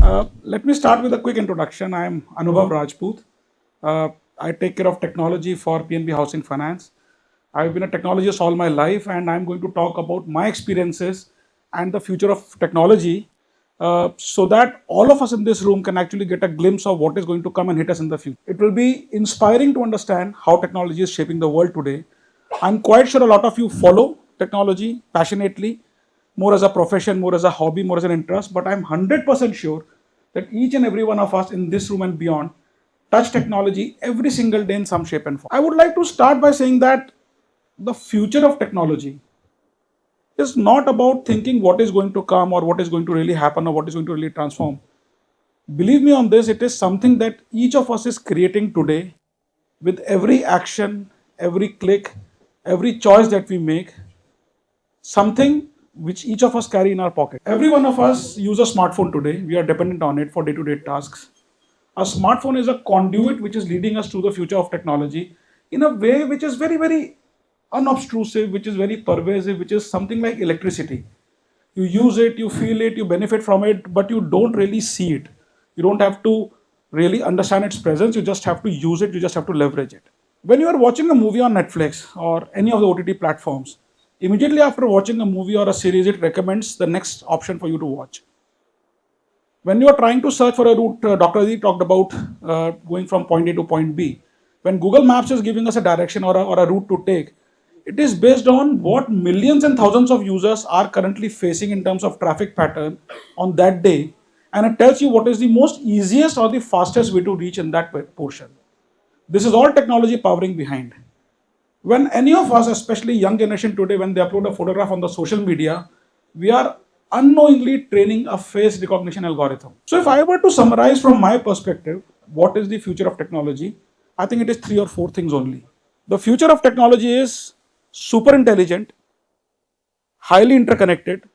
Let me start with a quick introduction. I am Anubhav Rajput. I take care of technology for PNB Housing Finance. I've been a technologist all my life, and I'm going to talk about my experiences and the future of technology so that all of us in this room can actually get a glimpse of what is going to come and hit us in the future. It will be inspiring to understand how technology is shaping the world today. I'm quite sure a lot of you follow technology passionately, more as a profession, more as a hobby, more as an interest, but I'm 100% sure that each and every one of us in this room and beyond touch technology every single day in some shape and form. I would like to start by saying that the future of technology is not about thinking what is going to come or what is going to really happen or what is going to really transform. Believe me on this, it is something that each of us is creating today with every action, every click, every choice that we make, something which each of us carry in our pocket. Every one of us use a smartphone today. We are dependent on it for day-to-day tasks. A smartphone is a conduit which is leading us to the future of technology in a way which is very, very unobtrusive, which is very pervasive, which is something like electricity. You use it, you feel it, you benefit from it, but you don't really see it. You don't have to really understand its presence, you just have to use it, you just have to leverage it. When you are watching a movie on Netflix or any of the OTT platforms, immediately after watching a movie or a series, it recommends the next option for you to watch. When you are trying to search for a route, Dr. Adi talked about going from point A to point B. When Google Maps is giving us a direction or a route to take, it is based on what millions and thousands of users are currently facing in terms of traffic pattern on that day, and it tells you what is the most easiest or the fastest way to reach in that portion. This is all technology powering behind. When any of us, especially young generation today, when they upload a photograph on the social media, we are unknowingly training a face recognition algorithm. So if I were to summarize from my perspective, what is the future of technology? I think it is 3 or 4 things only. The future of technology is super intelligent, highly interconnected,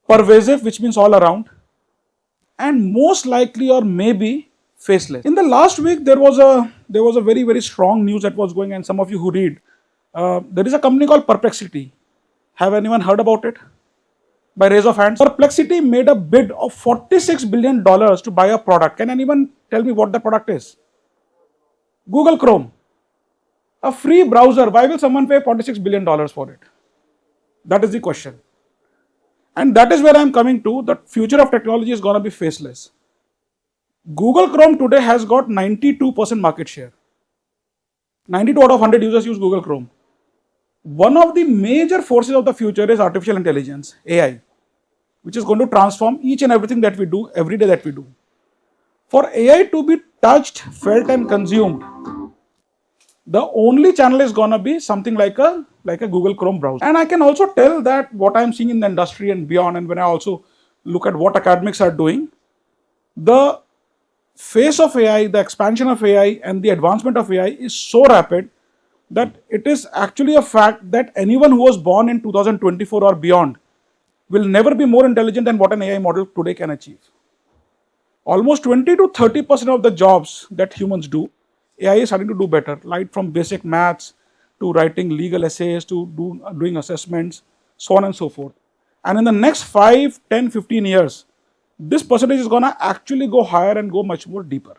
pervasive, which means all around, and most likely or maybe faceless. In the last week, there was a very, very strong news that was going, and some of you who read, there is a company called Perplexity. Have anyone heard about it? By raise of hands. Perplexity made a bid of $46 billion to buy a product. Can anyone tell me what the product is? Google Chrome. A free browser. Why will someone pay $46 billion for it? That is the question. And that is where I am coming to. The future of technology is going to be faceless. Google Chrome today has got 92% market share. 92 out of 100 users use Google Chrome. One of the major forces of the future is artificial intelligence, AI, which is going to transform each and everything that we do, every day that we do. For AI to be touched, felt and consumed, the only channel is going to be something like a Google Chrome browser. And I can also tell that what I'm seeing in the industry and beyond, and when I also look at what academics are doing, the face of AI, the expansion of AI and the advancement of AI is so rapid that it is actually a fact that anyone who was born in 2024 or beyond will never be more intelligent than what an AI model today can achieve. Almost 20 to 30% of the jobs that humans do, AI is starting to do better, right from basic maths to writing legal essays to doing assessments, so on and so forth. And in the next 5, 10, 15 years, this percentage is going to actually go higher and go much more deeper.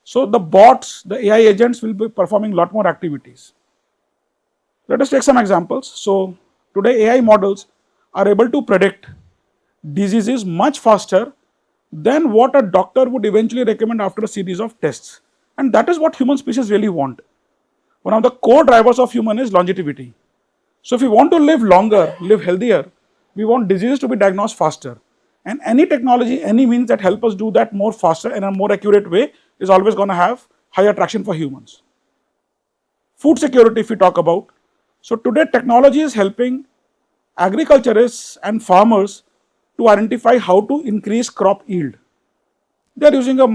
So the bots, the AI agents will be performing a lot more activities. Let us take some examples. So today AI models are able to predict diseases much faster than what a doctor would eventually recommend after a series of tests. And that is what human species really want. One of the core drivers of human is longevity. So if we want to live longer, live healthier, we want diseases to be diagnosed faster. And any technology, any means that help us do that more faster and in a more accurate way is always going to have high attraction for humans. Food security, if we talk about. So today technology is helping agriculturists and farmers to identify how to increase crop yield. They are using a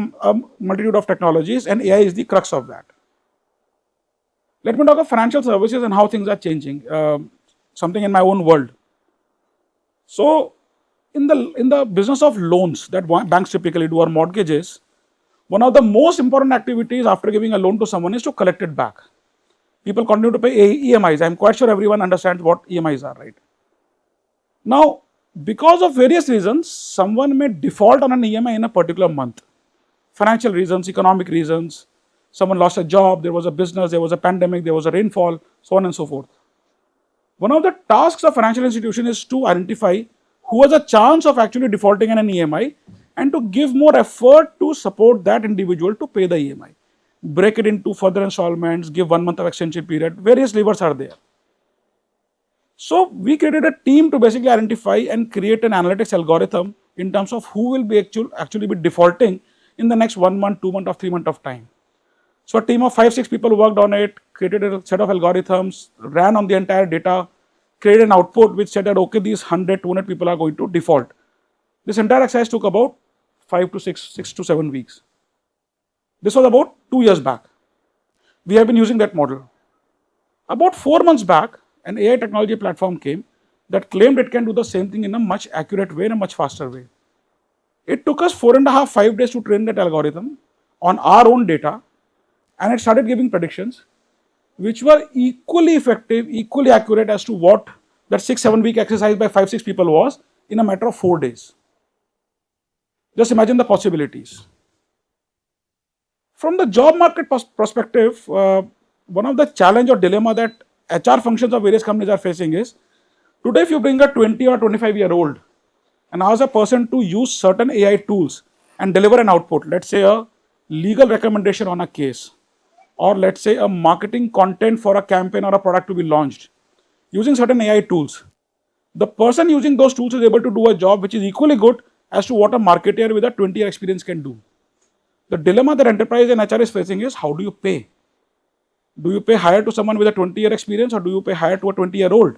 multitude of technologies, and AI is the crux of that. Let me talk of financial services and how things are changing, something in my own world. So in the business of loans that banks typically do, or mortgages, one of the most important activities after giving a loan to someone is to collect it back. People continue to pay EMIs. I'm quite sure everyone understands what EMIs are, right? Now, Because of various reasons, someone may default on an EMI in a particular month. Financial reasons, economic reasons, someone lost a job, there was a business, there was a pandemic, there was a rainfall, so on and so forth. One of the tasks of financial institution is to identify who has a chance of actually defaulting on an EMI and to give more effort to support that individual to pay the EMI. Break it into further installments, give 1 month of extension period, various levers are there. So we created a team to basically identify and create an analytics algorithm in terms of who will be actually be defaulting in the next 1 month, 2 month or 3 month of time. So a team of 5-6 people worked on it, created a set of algorithms, ran on the entire data, created an output which said that okay, these 100, 200 people are going to default. This entire exercise took about 5 to 6 to 7 weeks. This was about 2 years back. We have been using that model. About 4 months back, an AI technology platform came that claimed it can do the same thing in a much accurate way, in a much faster way. It took us 4.5, 5 days to train that algorithm on our own data, and it started giving predictions which were equally effective, equally accurate as to what that 6-7 week exercise by 5-6 people was in a matter of 4 days. Just imagine the possibilities. From the job market perspective, one of the challenge or dilemma that HR functions of various companies are facing is, today if you bring a 20 or 25-year-old and ask a person to use certain AI tools and deliver an output, let's say a legal recommendation on a case, or let's say a marketing content for a campaign or a product to be launched, using certain AI tools, the person using those tools is able to do a job which is equally good as to what a marketer with a 20-year experience can do. The dilemma that enterprise and HR is facing is, how do you pay? Do you pay higher to someone with a 20-year experience, or do you pay higher to a 20-year-old?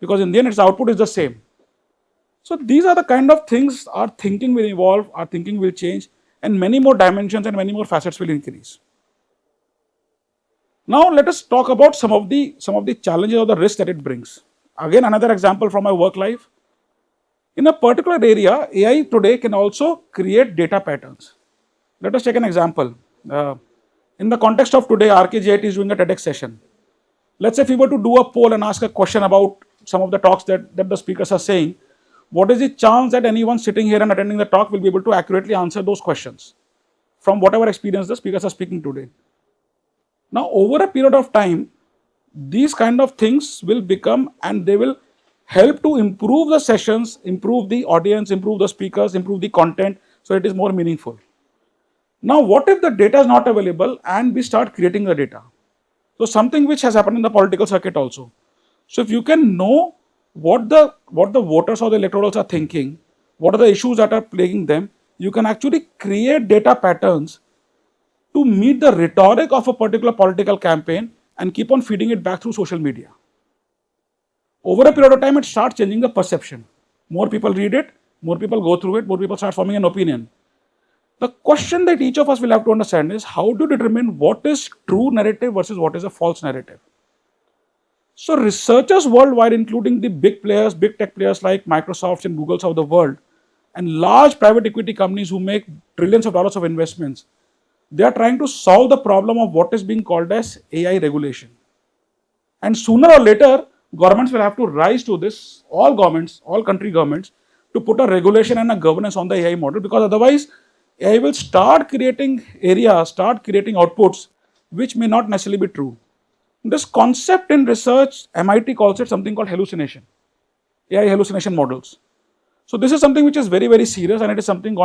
Because in the end, its output is the same. So these are the kind of things our thinking will evolve, our thinking will change, and many more dimensions and many more facets will increase. Now let us talk about some of the challenges or the risks that it brings. Again, another example from my work life. In a particular area, AI today can also create data patterns. Let us take an example. In the context of today, RKGIT is doing a TEDx session. Let's say if we were to do a poll and ask a question about some of the talks that the speakers are saying, what is the chance that anyone sitting here and attending the talk will be able to accurately answer those questions from whatever experience the speakers are speaking today? Now, over a period of time, these kind of things will become, and they will help to improve the sessions, improve the audience, improve the speakers, improve the content, so it is more meaningful. Now, what if the data is not available and we start creating the data? So something which has happened in the political circuit also. So if you can know what the voters or the electorals are thinking, what are the issues that are plaguing them, you can actually create data patterns to meet the rhetoric of a particular political campaign and keep on feeding it back through social media. Over a period of time, it starts changing the perception. More people read it, more people go through it, more people start forming an opinion. The question that each of us will have to understand is, how to determine what is true narrative versus what is a false narrative. So researchers worldwide, including the big players, big tech players like Microsoft and Googles of the world, and large private equity companies who make trillions of dollars of investments, they are trying to solve the problem of what is being called as AI regulation. And sooner or later, governments will have to rise to this, all governments, all country governments, to put a regulation and a governance on the AI model, because otherwise AI will start creating areas, start creating outputs which may not necessarily be true. This concept in research, MIT calls it something called hallucination, AI hallucination models. So this is something which is very, very serious, and it is something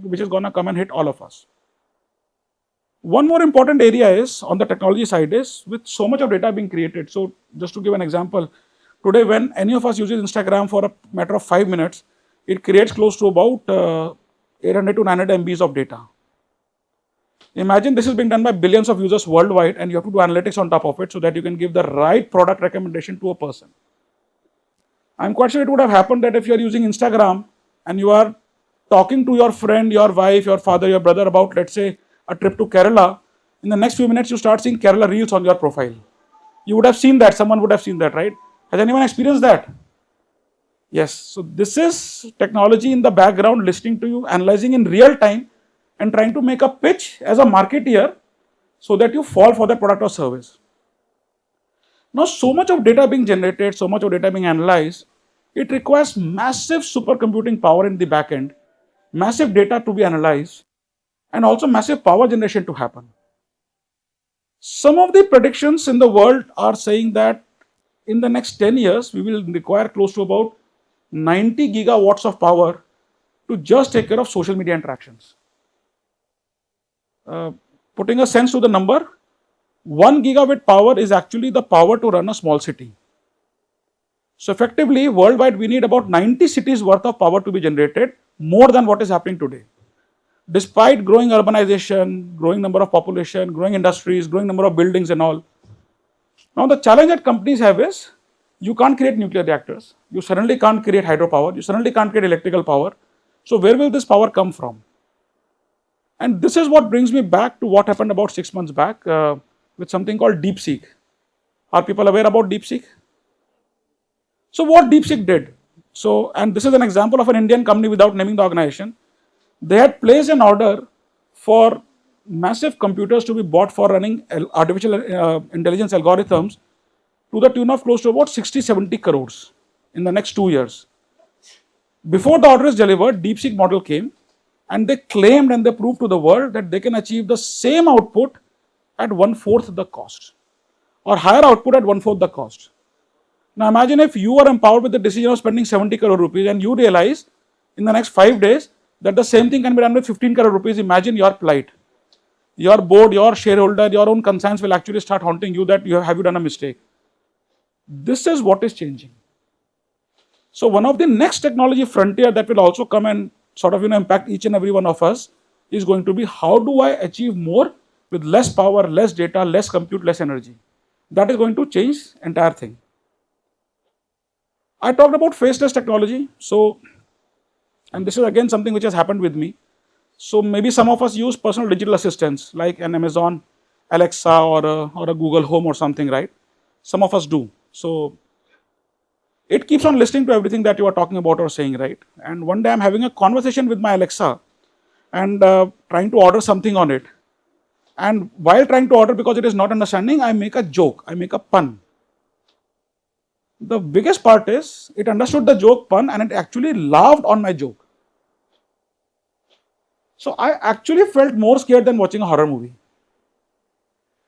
which is gonna come and hit all of us. One more important area is on the technology side is, with so much of data being created. So just to give an example, today when any of us uses Instagram for a matter of 5 minutes, it creates close to about 800 to 900 MBs of data. Imagine this is being done by billions of users worldwide, and you have to do analytics on top of it so that you can give the right product recommendation to a person. I'm quite sure it would have happened that if you are using Instagram and you are talking to your friend, your wife, your father, your brother about, let's say, a trip to Kerala, in the next few minutes you start seeing Kerala reels on your profile. You would have seen that, someone would have seen that, right? Has anyone experienced that? Yes. So this is technology in the background listening to you, analyzing in real time, and trying to make a pitch as a marketeer so that you fall for that product or service. Now, so much of data being generated, so much of data being analyzed, It requires massive supercomputing power in the back end, massive data to be analyzed, and also massive power generation to happen. Some of the predictions in the world are saying that in the next 10 years, we will require close to about 90 gigawatts of power to just take care of social media interactions. Putting a sense to the number, 1 gigawatt power is actually the power to run a small city. So effectively, worldwide, we need about 90 cities worth of power to be generated, more than what is happening today. Despite growing urbanization, growing number of population, growing industries, growing number of buildings and all. Now the challenge that companies have is, you can't create nuclear reactors, you suddenly can't create hydropower, you suddenly can't create electrical power. So where will this power come from? And this is what brings me back to what happened about 6 months back with something called DeepSeek. Are people aware about DeepSeek? So what DeepSeek did, and this is an example of an Indian company without naming the organization. They had placed an order for massive computers to be bought for running artificial intelligence algorithms to the tune of close to about 60-70 crores in the next 2 years. Before the order is delivered, DeepSeek model came and they claimed and they proved to the world that they can achieve the same output at 1/4 the cost, or higher output at 1/4 the cost. Now imagine if you are empowered with the decision of spending 70 crore rupees and you realize in the next 5 days that the same thing can be done with 15 crore rupees. Imagine your plight. Your board, your shareholder, your own concerns will actually start haunting you that have you done a mistake. This is what is changing. So one of the next technology frontier that will also come and sort of impact each and every one of us is going to be, how do I achieve more with less power, less data, less compute, less energy? That is going to change entire thing. I talked about faceless technology. And this is again something which has happened with me. So maybe some of us use personal digital assistants like an Amazon Alexa or a Google Home or something, right? Some of us do. So it keeps on listening to everything that you are talking about or saying, right? And one day I'm having a conversation with my Alexa and trying to order something on it. And while trying to order, because it is not understanding, I make a joke, I make a pun. The biggest part is, it understood the joke pun and it actually laughed on my joke. So I actually felt more scared than watching a horror movie.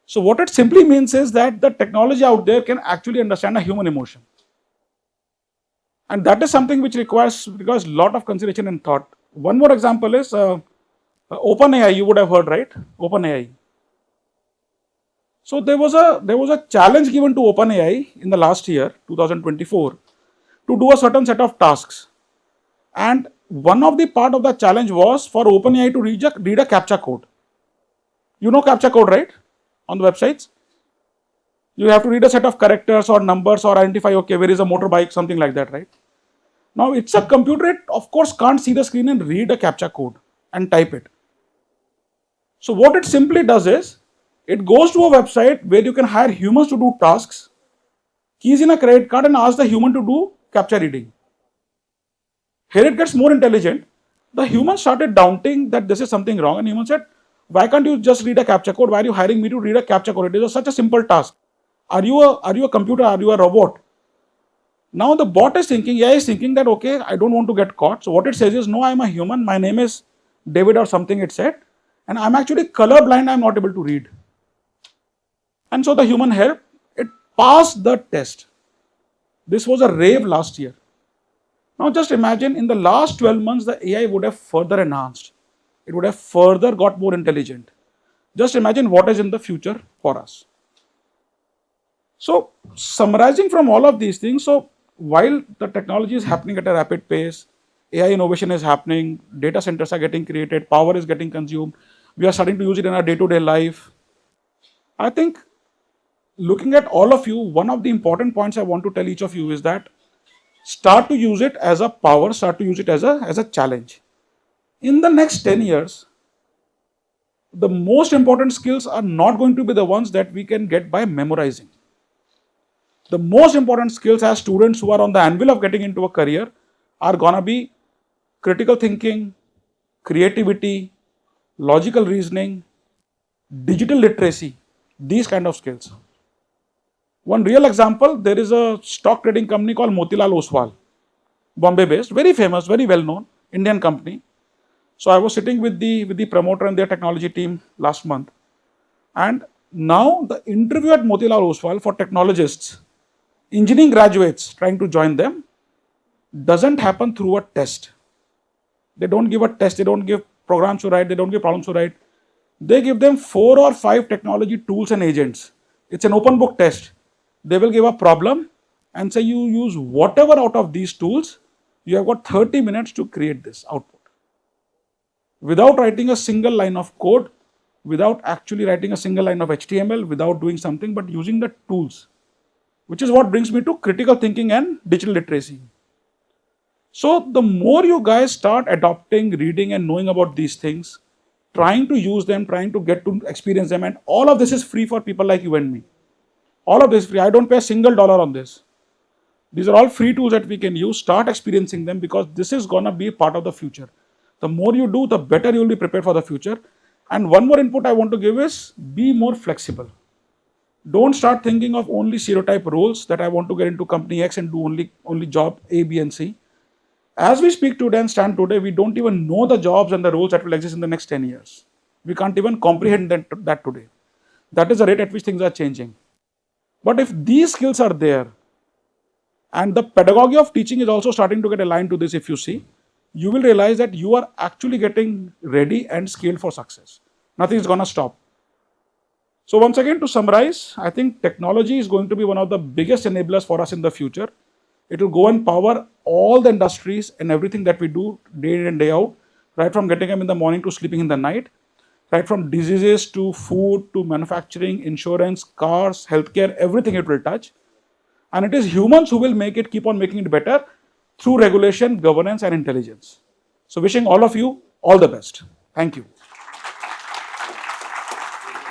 So what it simply means is that the technology out there can actually understand a human emotion. And that is something which requires a lot of consideration and thought. One more example is OpenAI, you would have heard, right? OpenAI. So there was a challenge given to OpenAI in the last year, 2024, to do a certain set of tasks. And one of the part of the challenge was for OpenAI to read a CAPTCHA code. You know CAPTCHA code, right? On the websites. You have to read a set of characters or numbers or identify, okay, where is a motorbike, something like that, right? Now it's a computer, it of course can't see the screen and read a CAPTCHA code and type it. So what it simply does is, it goes to a website where you can hire humans to do tasks, keys in a credit card and ask the human to do CAPTCHA reading. Here it gets more intelligent. The human started doubting that this is something wrong, and human said, why can't you just read a CAPTCHA code? Why are you hiring me to read a CAPTCHA code? It is such a simple task. Are you a computer? Are you a robot? Now the bot is thinking, AI is thinking that, okay, I don't want to get caught. So what it says is, no, I'm a human. My name is David or something, it said. And I'm actually colorblind. I'm not able to read. And so the human helped. It passed the test. This was a rave last year. Now just imagine, in the last 12 months, the AI would have further enhanced. It would have further got more intelligent. Just imagine what is in the future for us. So summarizing from all of these things, so while the technology is happening at a rapid pace, AI innovation is happening, data centers are getting created, power is getting consumed, we are starting to use it in our day-to-day life. I think, looking at all of you, one of the important points I want to tell each of you is that start to use it as a power, start to use it as a challenge. In the next 10 years, the most important skills are not going to be the ones that we can get by memorizing. The most important skills as students who are on the anvil of getting into a career are gonna be critical thinking, creativity, logical reasoning, digital literacy, these kind of skills. One real example, there is a stock trading company called Motilal Oswal. Bombay based, very famous, very well known Indian company. So I was sitting with the promoter and their technology team last month, and now the interview at Motilal Oswal for technologists, engineering graduates trying to join them, doesn't happen through a test. They don't give a test, they don't give programs to write, they don't give problems to write. They give them 4 or 5 technology tools and agents. It's an open book test. They will give a problem and say you use whatever out of these tools, you have got 30 minutes to create this output. Without writing a single line of code, without actually writing a single line of HTML, without doing something, but using the tools, which is what brings me to critical thinking and digital literacy. So the more you guys start adopting, reading and knowing about these things, trying to use them, trying to get to experience them, and all of this is free for people like you and me. All of this is free. I don't pay a single dollar on this. These are all free tools that we can use. Start experiencing them, because this is going to be part of the future. The more you do, the better you will be prepared for the future. And one more input I want to give is be more flexible. Don't start thinking of only stereotype roles that I want to get into company X and do only job A, B and C. As we speak today and stand today, we don't even know the jobs and the roles that will exist in the next 10 years. We can't even comprehend that today. That is the rate at which things are changing. But if these skills are there, and the pedagogy of teaching is also starting to get aligned to this, if you see, you will realize that you are actually getting ready and skilled for success. Nothing is going to stop. So once again, to summarize, I think technology is going to be one of the biggest enablers for us in the future. It will go and power all the industries and everything that we do day in and day out, right from getting up in the morning to sleeping in the night, right from diseases to food to manufacturing, insurance, cars, healthcare, everything it will touch. And it is humans who will keep on making it better through regulation, governance and intelligence. So wishing all of you all the best. Thank you.